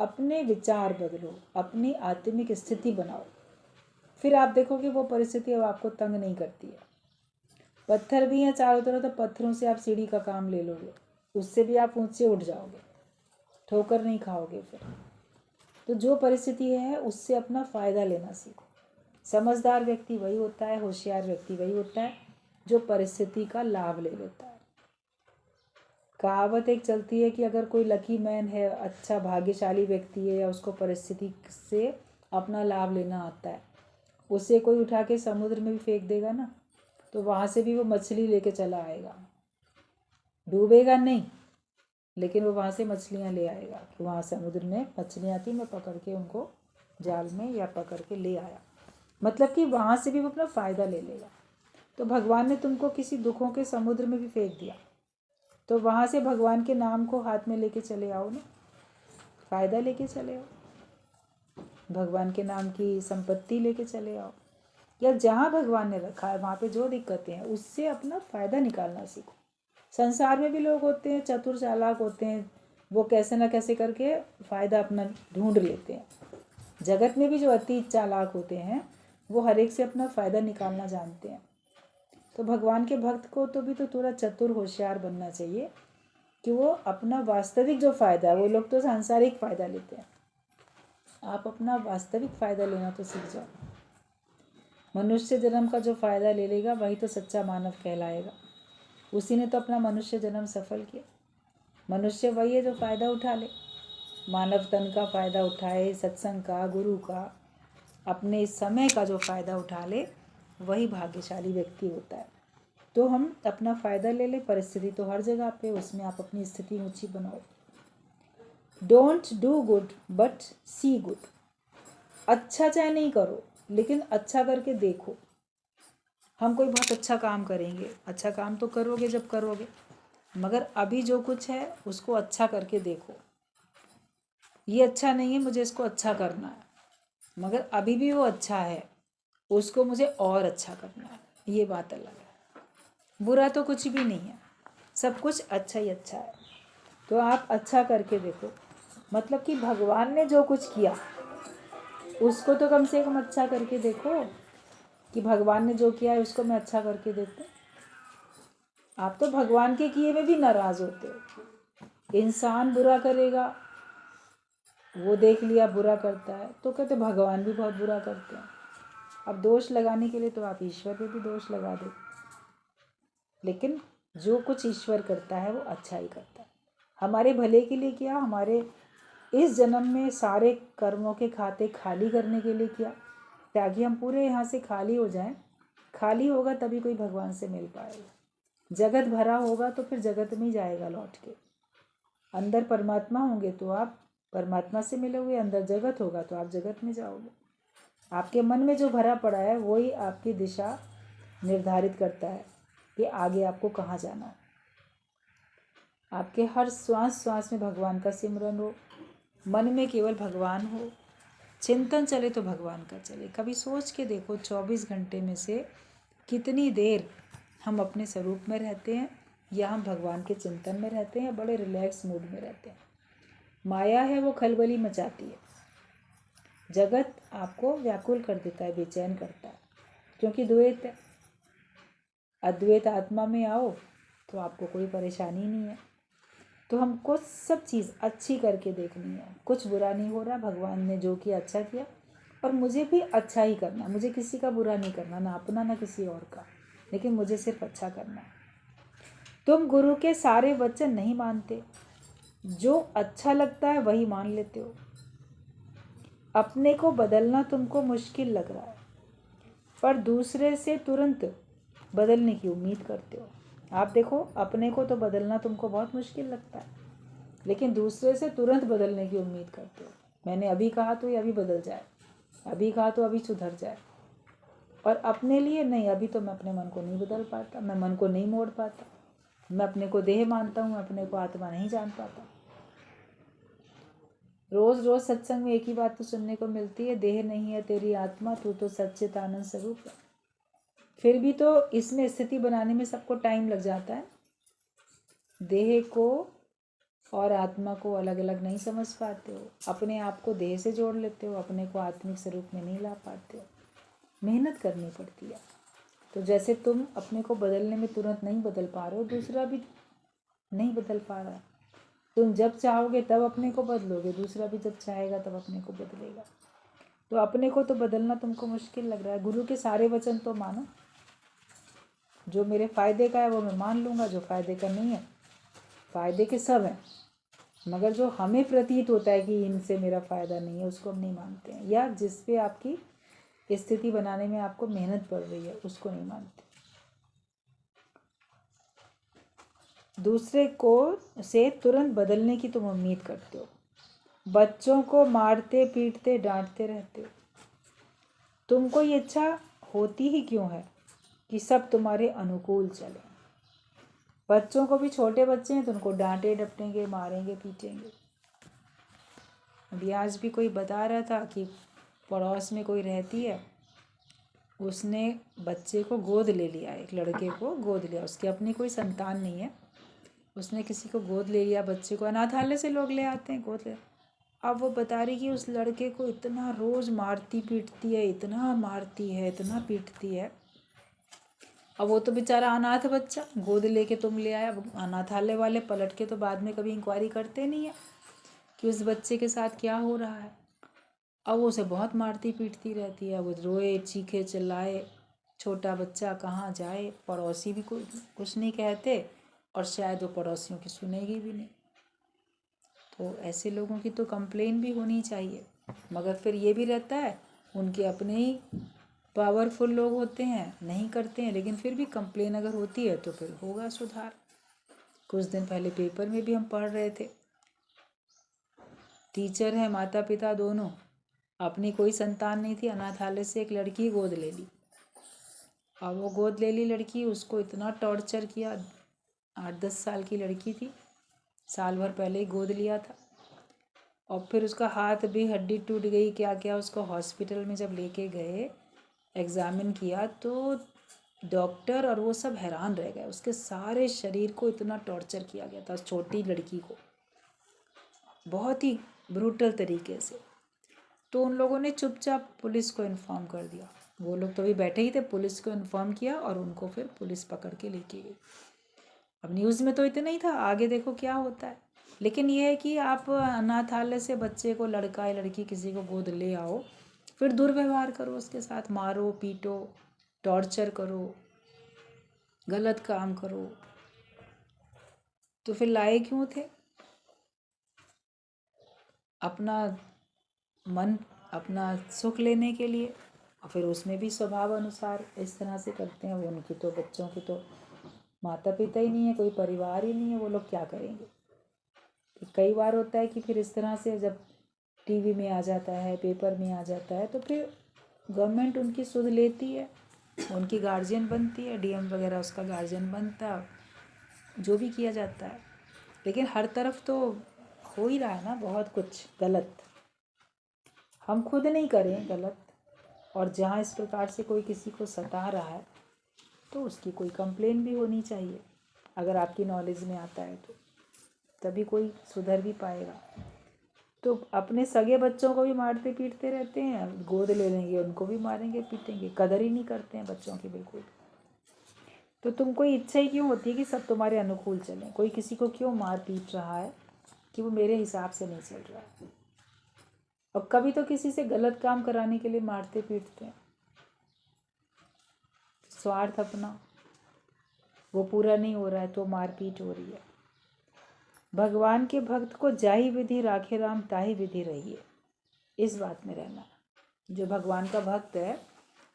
अपने विचार बदलो, अपनी आत्मिक स्थिति बनाओ, फिर आप देखोगे वो परिस्थिति अब आपको तंग नहीं करती है। पत्थर भी हैं चारों तरफ, तो पत्थरों से आप सीढ़ी का काम ले लोगे, उससे भी आप ऊंचे उठ जाओगे, ठोकर नहीं खाओगे फिर। तो जो परिस्थिति है उससे अपना फ़ायदा लेना सीखो। समझदार व्यक्ति वही होता है, होशियार व्यक्ति वही होता है जो परिस्थिति का लाभ ले लेता है। कहावत एक चलती है कि अगर कोई लकी मैन है, अच्छा भाग्यशाली व्यक्ति है, या उसको परिस्थिति से अपना लाभ लेना आता है, उसे कोई उठा के समुद्र में भी फेंक देगा ना तो वहाँ से भी वो मछली लेके चला आएगा। डूबेगा नहीं, लेकिन वो वहाँ से मछलियाँ ले आएगा कि वहाँ समुद्र में मछलियाँ थी, मैं पकड़ के उनको जाल में या पकड़ के ले आया। मतलब कि वहाँ से भी वो अपना फ़ायदा ले लेगा। तो भगवान ने तुमको किसी दुखों के समुद्र में भी फेंक दिया, तो वहाँ से भगवान के नाम को हाथ में लेके चले आओ ना, फ़ायदा लेके चले आओ, भगवान के नाम की संपत्ति लेके चले आओ, या जहाँ भगवान ने रखा है वहाँ पे जो दिक्कतें हैं उससे अपना फ़ायदा निकालना सीखो। संसार में भी लोग होते हैं चतुर चालाक होते हैं, वो कैसे ना कैसे करके फ़ायदा अपना ढूंढ लेते हैं। जगत में भी जो अति चालाक होते हैं वो हर एक से अपना फ़ायदा निकालना जानते हैं। तो भगवान के भक्त को तो भी तो थोड़ा चतुर होशियार बनना चाहिए कि वो अपना वास्तविक जो फ़ायदा है, वो लोग तो सांसारिक फ़ायदा लेते हैं, आप अपना वास्तविक फ़ायदा लेना तो सीख जाओ। मनुष्य जन्म का जो फ़ायदा ले लेगा वही तो सच्चा मानव कहलाएगा, उसी ने तो अपना मनुष्य जन्म सफल किया। मनुष्य वही है जो फ़ायदा उठा ले, मानव तन का फ़ायदा उठाए, सत्संग का, गुरु का, अपने समय का जो फ़ायदा उठा ले, वही भाग्यशाली व्यक्ति होता है। तो हम अपना फ़ायदा ले लें। परिस्थिति तो हर जगह पे, उसमें आप अपनी स्थिति ऊँची बनाओ। Don't do good but see good. अच्छा चाहे नहीं करो, लेकिन अच्छा करके देखो। हम कोई बहुत अच्छा काम करेंगे, अच्छा काम तो करोगे जब करोगे, मगर अभी जो कुछ है उसको अच्छा करके देखो। ये अच्छा नहीं है, मुझे इसको अच्छा करना है, मगर अभी भी वो अच्छा है, उसको मुझे और अच्छा करना है, ये बात अलग है। बुरा तो कुछ भी नहीं है, सब कुछ अच्छा ही अच्छा है। तो आप अच्छा करके देखो, मतलब कि भगवान ने जो कुछ किया उसको तो कम से कम अच्छा करके देखो, कि भगवान ने जो किया है उसको मैं अच्छा करके देखूं। आप तो भगवान के किए में भी नाराज़ होते हो। इंसान बुरा करेगा, वो देख लिया बुरा करता है, तो कहते भगवान भी बहुत बुरा करते हैं। अब दोष लगाने के लिए तो आप ईश्वर पे भी दोष लगा दो, लेकिन जो कुछ ईश्वर करता है वो अच्छा ही करता है। हमारे भले के लिए किया, हमारे इस जन्म में सारे कर्मों के खाते खाली करने के लिए किया, ताकि हम पूरे यहाँ से खाली हो जाएं। खाली होगा तभी कोई भगवान से मिल पाएगा। जगत भरा होगा तो फिर जगत में ही जाएगा लौट के। अंदर परमात्मा होंगे तो आप परमात्मा से मिलोगे, अंदर जगत होगा तो आप जगत में जाओगे। आपके मन में जो भरा पड़ा है वही आपकी दिशा निर्धारित करता है कि आगे आपको कहाँ जाना है। आपके हर श्वास श्वास में भगवान का सिमरन हो, मन में केवल भगवान हो, चिंतन चले तो भगवान का चले। कभी सोच के देखो 24 घंटे में से कितनी देर हम अपने स्वरूप में रहते हैं, या हम भगवान के चिंतन में रहते हैं, या बड़े रिलैक्स मूड में रहते हैं। माया है वो खलबली मचाती है, जगत आपको व्याकुल कर देता है, बेचैन करता है, क्योंकि द्वैत है। अद्वैत आत्मा में आओ तो आपको कोई परेशानी नहीं है। तो हमको सब चीज़ अच्छी करके देखनी है, कुछ बुरा नहीं हो रहा, भगवान ने जो किया अच्छा किया, और मुझे भी अच्छा ही करना है। मुझे किसी का बुरा नहीं करना, ना अपना ना किसी और का, लेकिन मुझे सिर्फ अच्छा करना है। तुम गुरु के सारे वचन नहीं मानते, जो अच्छा लगता है वही मान लेते हो। अपने को बदलना तुमको मुश्किल लग रहा है, पर दूसरे से तुरंत बदलने की उम्मीद करते हो। आप देखो, अपने को तो बदलना तुमको बहुत मुश्किल लगता है, लेकिन दूसरे से तुरंत बदलने की उम्मीद करते हो। मैंने अभी कहा तो ये अभी बदल जाए, अभी कहा तो अभी सुधर जाए। और अपने लिए नहीं, अभी तो मैं अपने मन को नहीं बदल पाता, मैं मन को नहीं मोड़ पाता, मैं अपने को देह मानता हूँ, अपने को आत्मा नहीं जान पाता। रोज़ रोज़ सत्संग में एक ही बात तो सुनने को मिलती है, देह नहीं है तेरी आत्मा, तू तो सच्चित आनंद स्वरूप है। फिर भी तो इसमें स्थिति बनाने में सबको टाइम लग जाता है। देह को और आत्मा को अलग अलग नहीं समझ पाते हो, अपने आप को देह से जोड़ लेते हो, अपने को आत्मिक स्वरूप में नहीं ला पाते हो। मेहनत करनी पड़ती है। तो जैसे तुम अपने को बदलने में तुरंत नहीं बदल पा रहे हो, दूसरा भी नहीं बदल पा रहा। तुम जब चाहोगे तब अपने को बदलोगे, दूसरा भी जब चाहेगा तब अपने को बदलेगा। तो अपने को तो बदलना तुमको मुश्किल लग रहा है। गुरु के सारे वचन तो मानो, जो मेरे फ़ायदे का है वो मैं मान लूँगा, जो फ़ायदे का नहीं है, फ़ायदे के सब हैं, मगर जो हमें प्रतीत होता है कि इनसे मेरा फ़ायदा नहीं है, उसको हम नहीं मानते हैं। या जिस पे आपकी स्थिति बनाने में आपको मेहनत पड़ रही है, उसको नहीं मानते। दूसरे को से तुरंत बदलने की तुम उम्मीद करते हो, बच्चों को मारते पीटते डांटते रहते हो। तुमको ये इच्छा होती ही क्यों है कि सब तुम्हारे अनुकूल चले। बच्चों को भी, छोटे बच्चे हैं तो उनको डांटे डपटेंगे, मारेंगे पीटेंगे। अभी आज भी कोई बता रहा था कि पड़ोस में कोई रहती है, उसने बच्चे को गोद ले लिया, एक लड़के को गोद लिया, उसकी अपनी कोई संतान नहीं है, उसने किसी को गोद ले लिया, बच्चे को अनाथालय से लोग ले आते हैं, गोद ले। अब वो बता रही कि उस लड़के को इतना रोज़ मारती पीटती है, इतना मारती है, इतना पीटती है। अब वो तो बेचारा अनाथ बच्चा, गोद लेके तुम ले आया। अनाथालय वाले पलट के तो बाद में कभी इंक्वायरी करते नहीं है कि उस बच्चे के साथ क्या हो रहा है। अब वो उसे बहुत मारती पीटती रहती है, वो रोए चीखे चिल्लाए, छोटा बच्चा कहाँ जाए, पड़ोसी भी कुछ नहीं कहते, और शायद वो पड़ोसियों की सुनेगी भी नहीं। तो ऐसे लोगों की तो कंप्लेन भी होनी चाहिए, मगर फिर ये भी रहता है उनके अपने ही पावरफुल लोग होते हैं नहीं करते हैं, लेकिन फिर भी कंप्लेन अगर होती है तो फिर होगा सुधार। कुछ दिन पहले पेपर में भी हम पढ़ रहे थे, टीचर है माता पिता दोनों, अपनी कोई संतान नहीं थी, अनाथालय से एक लड़की गोद ले ली। और वो गोद ले ली लड़की, उसको इतना टॉर्चर किया। 8-10 साल की लड़की थी, साल भर पहले ही गोद लिया था। और फिर उसका हाथ भी, हड्डी टूट गई, क्या क्या। उसको हॉस्पिटल में जब लेके गए, एग्ज़ामिन किया, तो डॉक्टर और वो सब हैरान रह गए। उसके सारे शरीर को इतना टॉर्चर किया गया था, उस छोटी लड़की को, बहुत ही ब्रूटल तरीके से। तो उन लोगों ने चुपचाप पुलिस को इन्फॉर्म कर दिया। वो लोग तो अभी बैठे ही थे, पुलिस को इन्फॉर्म किया और उनको फिर पुलिस पकड़ के लेके गई। अब न्यूज़ में तो इतना ही था, आगे देखो क्या होता है। लेकिन ये है कि आप अनाथालय से बच्चे को, लड़का या लड़की किसी को गोद ले आओ, फिर दुर्व्यवहार करो उसके साथ, मारो पीटो, टॉर्चर करो, गलत काम करो, तो फिर लाए क्यों थे? अपना मन, अपना सुख लेने के लिए। और फिर उसमें भी स्वभाव अनुसार इस तरह से करते हैं। वो उनकी तो, बच्चों की तो माता पिता ही नहीं है, कोई परिवार ही नहीं है, वो लोग क्या करेंगे? तो कई बार होता है कि फिर इस तरह से जब टीवी में आ जाता है, पेपर में आ जाता है, तो फिर गवर्नमेंट उनकी सुध लेती है, उनकी गार्जियन बनती है, डीएम वगैरह उसका गार्जियन बनता है, जो भी किया जाता है। लेकिन हर तरफ तो हो ही रहा है ना बहुत कुछ गलत। हम खुद नहीं करें गलत, और जहाँ इस प्रकार से कोई किसी को सता रहा है तो उसकी कोई कंप्लेन भी होनी चाहिए, अगर आपकी नॉलेज में आता है तो, तभी कोई सुधर भी पाएगा। तो अपने सगे बच्चों को भी मारते पीटते रहते हैं, गोद ले लेंगे उनको भी मारेंगे पीटेंगे, कदर ही नहीं करते हैं बच्चों की बिल्कुल। तो तुमको इच्छा ही क्यों होती है कि सब तुम्हारे अनुकूल चलें? कोई किसी को क्यों मार पीट रहा है कि वो मेरे हिसाब से नहीं चल रहा है? और कभी तो किसी से गलत काम कराने के लिए मारते पीटते हैं, स्वार्थ अपना, वो पूरा नहीं हो रहा है तो मारपीट हो रही है। भगवान के भक्त को जाहि विधि राखे राम ताहि विधि रहिए, इस बात में रहना। जो भगवान का भक्त है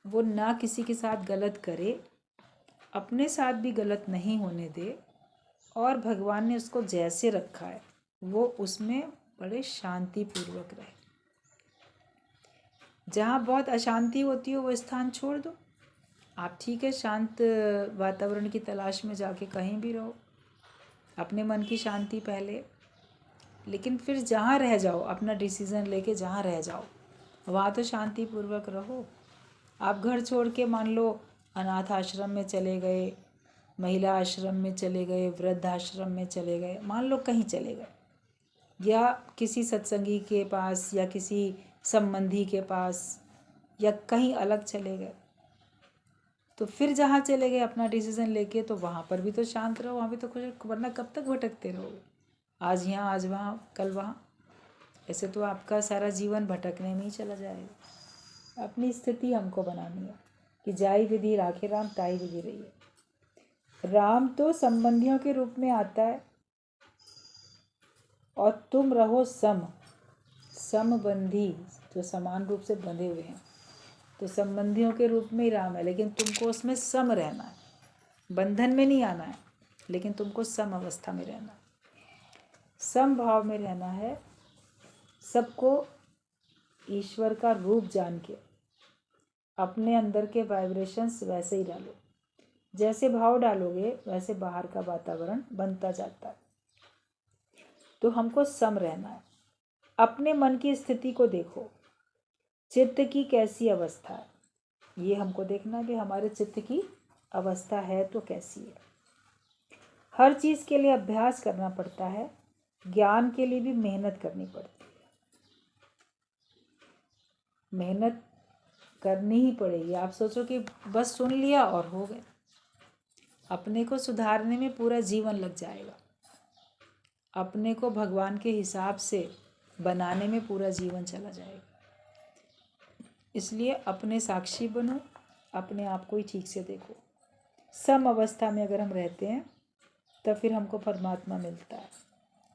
वो ना किसी के साथ गलत करे, अपने साथ भी गलत नहीं होने दे, और भगवान ने उसको जैसे रखा है वो उसमें बड़े शांतिपूर्वक रहे। जहाँ बहुत अशांति होती हो वो स्थान छोड़ दो। आप ठीक है शांत वातावरण की तलाश में जाके कहीं भी रहो, अपने मन की शांति पहले, लेकिन फिर जहाँ रह जाओ, अपना डिसीज़न लेके जहाँ रह जाओ वहाँ तो शांतिपूर्वक रहो। आप घर छोड़ के मान लो अनाथ आश्रम में चले गए, महिला आश्रम में चले गए, वृद्ध आश्रम में चले गए, मान लो कहीं चले गए, या किसी सत्संगी के पास या किसी संबंधी के पास या कहीं अलग चले गए, तो फिर जहाँ चले गए अपना डिसीज़न लेके, तो वहाँ पर भी तो शांत रहो, वहाँ भी तो खुश, वरना कब तक भटकते रहोगे? आज यहाँ, आज वहाँ, कल वहाँ, ऐसे तो आपका सारा जीवन भटकने में ही चला जाएगा। अपनी स्थिति हमको बनानी है कि जाई विधि राखे राम ताई विधि रहिए। राम तो संबंधियों के रूप में आता है, और तुम रहो समबंधी, जो समान रूप से बंधे हुए हैं, तो संबंधियों के रूप में ही राम है, लेकिन तुमको उसमें सम रहना है, बंधन में नहीं आना है, लेकिन तुमको सम अवस्था में रहना है, सम भाव में रहना है। सबको ईश्वर का रूप जान के अपने अंदर के वाइब्रेशंस वैसे ही डालो, जैसे भाव डालोगे वैसे बाहर का वातावरण बनता जाता है। तो हमको सम रहना है। अपने मन की स्थिति को देखो, चित्त की कैसी अवस्था है, ये हमको देखना है कि हमारे चित्त की अवस्था है तो कैसी है। हर चीज़ के लिए अभ्यास करना पड़ता है, ज्ञान के लिए भी मेहनत करनी पड़ती है, मेहनत करनी ही पड़ेगी। आप सोचो कि बस सुन लिया और हो गए, अपने को सुधारने में पूरा जीवन लग जाएगा, अपने को भगवान के हिसाब से बनाने में पूरा जीवन चला जाएगा। इसलिए अपने साक्षी बनो, अपने आप को ही ठीक से देखो। सम अवस्था में अगर हम रहते हैं तब फिर हमको परमात्मा मिलता है।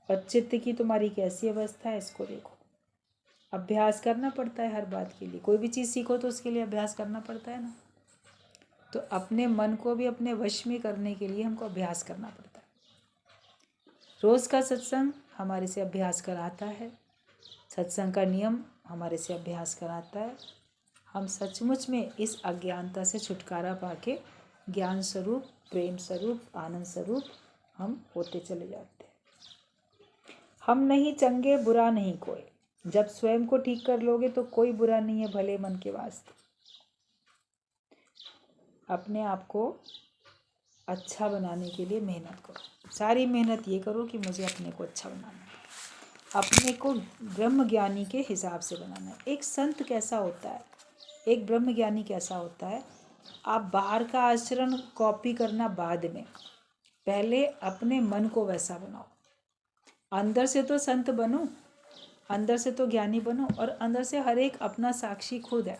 और चित्त की तुम्हारी कैसी अवस्था है इसको देखो। अभ्यास करना पड़ता है हर बात के लिए। कोई भी चीज़ सीखो तो उसके लिए अभ्यास करना पड़ता है ना। तो अपने मन को भी अपने वश में करने के लिए हमको अभ्यास करना पड़ता है। रोज़ का सत्संग हमारे से अभ्यास कराता है, सत्संग का नियम हमारे से अभ्यास कराता है। हम सचमुच में इस अज्ञानता से छुटकारा पाके ज्ञान स्वरूप, प्रेम स्वरूप, आनंद स्वरूप हम होते चले जाते हैं। हम नहीं चंगे, बुरा नहीं कोई। जब स्वयं को ठीक कर लोगे तो कोई बुरा नहीं है, भले मन के वास्ते। अपने आप को अच्छा बनाने के लिए मेहनत करो। सारी मेहनत ये करो कि मुझे अपने को अच्छा बनाना है, अपने को ब्रह्म ज्ञानी के हिसाब से बनाना है। एक संत कैसा होता है, एक ब्रह्म ज्ञानी कैसा होता है, आप बाहर का आचरण कॉपी करना बाद में, पहले अपने मन को वैसा बनाओ। अंदर से तो संत बनो, अंदर से तो ज्ञानी बनो, और अंदर से हर एक अपना साक्षी खुद है।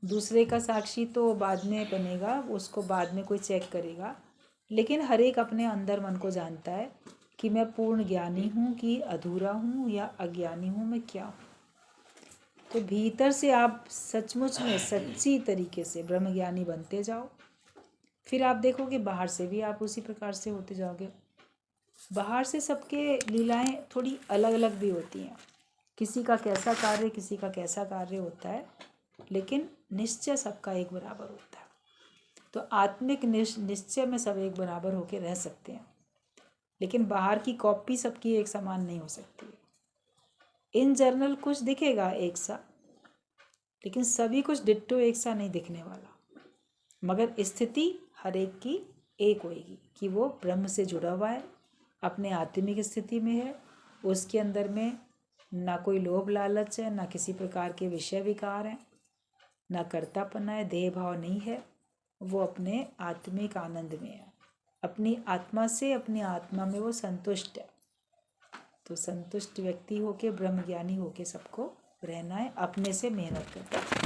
दूसरे का साक्षी तो बाद में बनेगा, उसको बाद में कोई चेक करेगा, लेकिन हर एक अपने अंदर मन को जानता है कि मैं पूर्ण ज्ञानी हूँ कि अधूरा हूँ या अज्ञानी हूँ, मैं क्या हूँ। तो भीतर से आप सचमुच में सच्ची तरीके से ब्रह्मज्ञानी बनते जाओ, फिर आप देखोगे बाहर से भी आप उसी प्रकार से होते जाओगे। बाहर से सबके लीलाएं थोड़ी अलग अलग भी होती हैं, किसी का कैसा कार्य, किसी का कैसा कार्य होता है, लेकिन निश्चय सबका एक बराबर होता है। तो आत्मिक निश्चय में सब एक बराबर होके रह सकते हैं, लेकिन बाहर की कॉपी सबकी एक समान नहीं हो सकती। इन जनरल कुछ दिखेगा एक सा, लेकिन सभी कुछ डिट्टो एक सा नहीं दिखने वाला, मगर स्थिति हर एक की एक होएगी कि वो ब्रह्म से जुड़ा हुआ है, अपने आत्मिक स्थिति में है, उसके अंदर में ना कोई लोभ लालच है, ना किसी प्रकार के विषय विकार हैं, ना कर्तापना है, देह भाव नहीं है, वो अपने आत्मिक आनंद में है, अपनी आत्मा से, अपनी आत्मा में वो संतुष्ट है। तो संतुष्ट व्यक्ति होके, ब्रह्मज्ञानी होके सबको रहना है, अपने से मेहनत करना है।